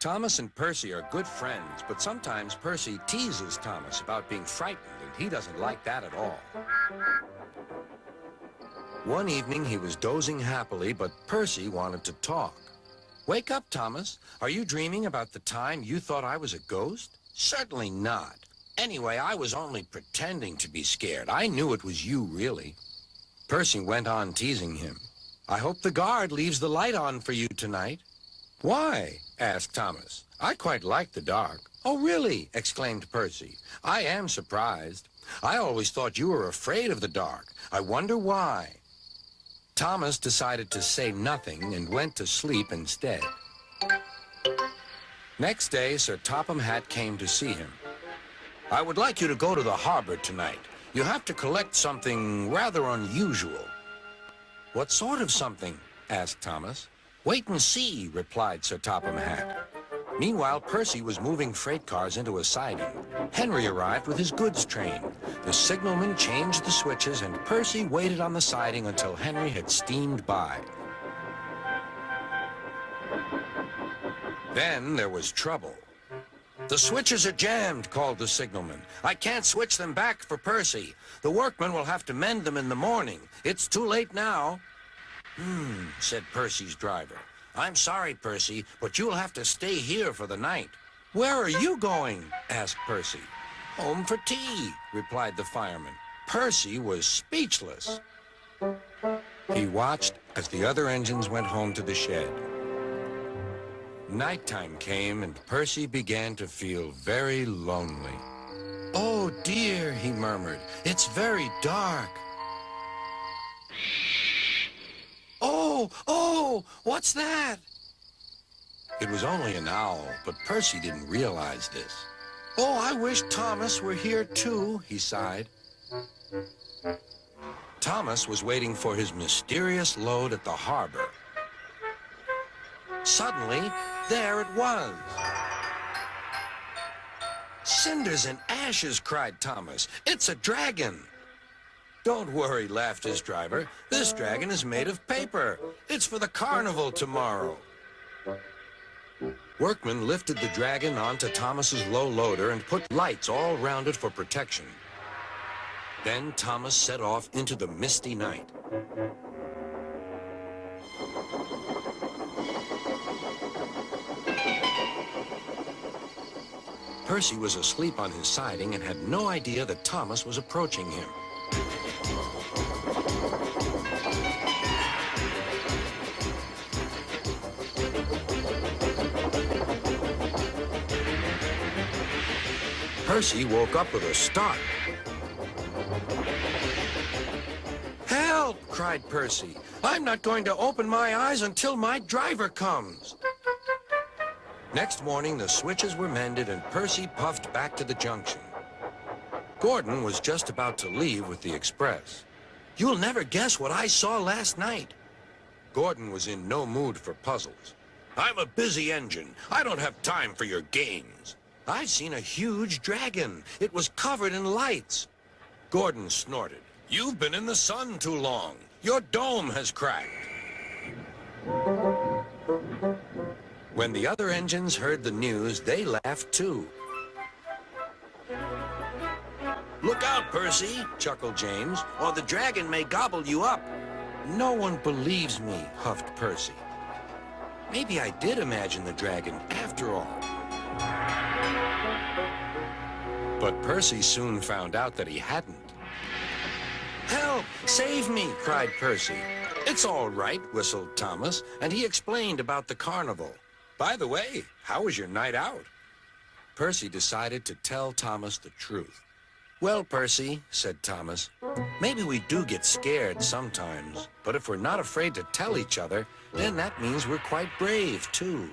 Thomas and Percy are good friends, but sometimes Percy teases Thomas about being frightened, and he doesn't like that at all. One evening, he was dozing happily, but Percy wanted to talk. "Wake up, Thomas. Are you dreaming about the time you thought I was a ghost?" "Certainly not. Anyway, I was only pretending to be scared. I knew it was you, really." Percy went on teasing him. "I hope the guard leaves the light on for you tonight." "Why?" asked Thomas. "I quite like the dark." "Oh, really?" exclaimed Percy. "I am surprised. I always thought you were afraid of the dark. I wonder why." Thomas decided to say nothing and went to sleep instead. Next day, Sir Topham Hatt came to see him. "I would like you to go to the harbor tonight. You have to collect something rather unusual." "What sort of something?" asked Thomas. "Wait and see," replied Sir Topham Hatt. Meanwhile, Percy was moving freight cars into a siding. Henry arrived with his goods train. The signalman changed the switches, and Percy waited on the siding until Henry had steamed by. Then there was trouble. "The switches are jammed," called the signalman. "I can't switch them back for Percy. The workmen will have to mend them in the morning. It's too late now." Said Percy's driver. "I'm sorry, Percy, but you'll have to stay here for the night." "Where are you going?" asked Percy. "Home for tea," replied the fireman. Percy was speechless. He watched as the other engines went home to the shed. Nighttime came, and Percy began to feel very lonely. "Oh, dear," he murmured. "It's very dark." Oh, what's that?" It was only an owl, but Percy didn't realize this. "Oh, I wish Thomas were here too," he sighed. Thomas was waiting for his mysterious load at the harbor. Suddenly, there it was. "Cinders and ashes," cried Thomas. "It's a dragon." "Don't worry," laughed his driver. "This dragon is made of paper. It's for the carnival tomorrow." Workmen lifted the dragon onto Thomas's low loader and put lights all round it for protection. Then Thomas set off into the misty night. Percy was asleep on his siding and had no idea that Thomas was approaching him. Percy woke up with a start. "Help!" cried Percy. "I'm not going to open my eyes until my driver comes." Next morning, the switches were mended, and Percy puffed back to the junction. Gordon was just about to leave with the express. "You'll never guess what I saw last night." Gordon was in no mood for puzzles. "I'm a busy engine. I don't have time for your games." "I've seen a huge dragon. It was covered in lights." Gordon snorted. "You've been in the sun too long. Your dome has cracked." When the other engines heard the news, they laughed too. "Look out, Percy," chuckled James, "or the dragon may gobble you up." "No one believes me," huffed Percy. "Maybe I did imagine the dragon after all." But Percy soon found out that he hadn't. "Help! Save me!" cried Percy. "It's all right," whistled Thomas, and he explained about the carnival. "By the way, how was your night out?" Percy decided to tell Thomas the truth. "Well, Percy," said Thomas, "maybe we do get scared sometimes, but if we're not afraid to tell each other, then that means we're quite brave, too."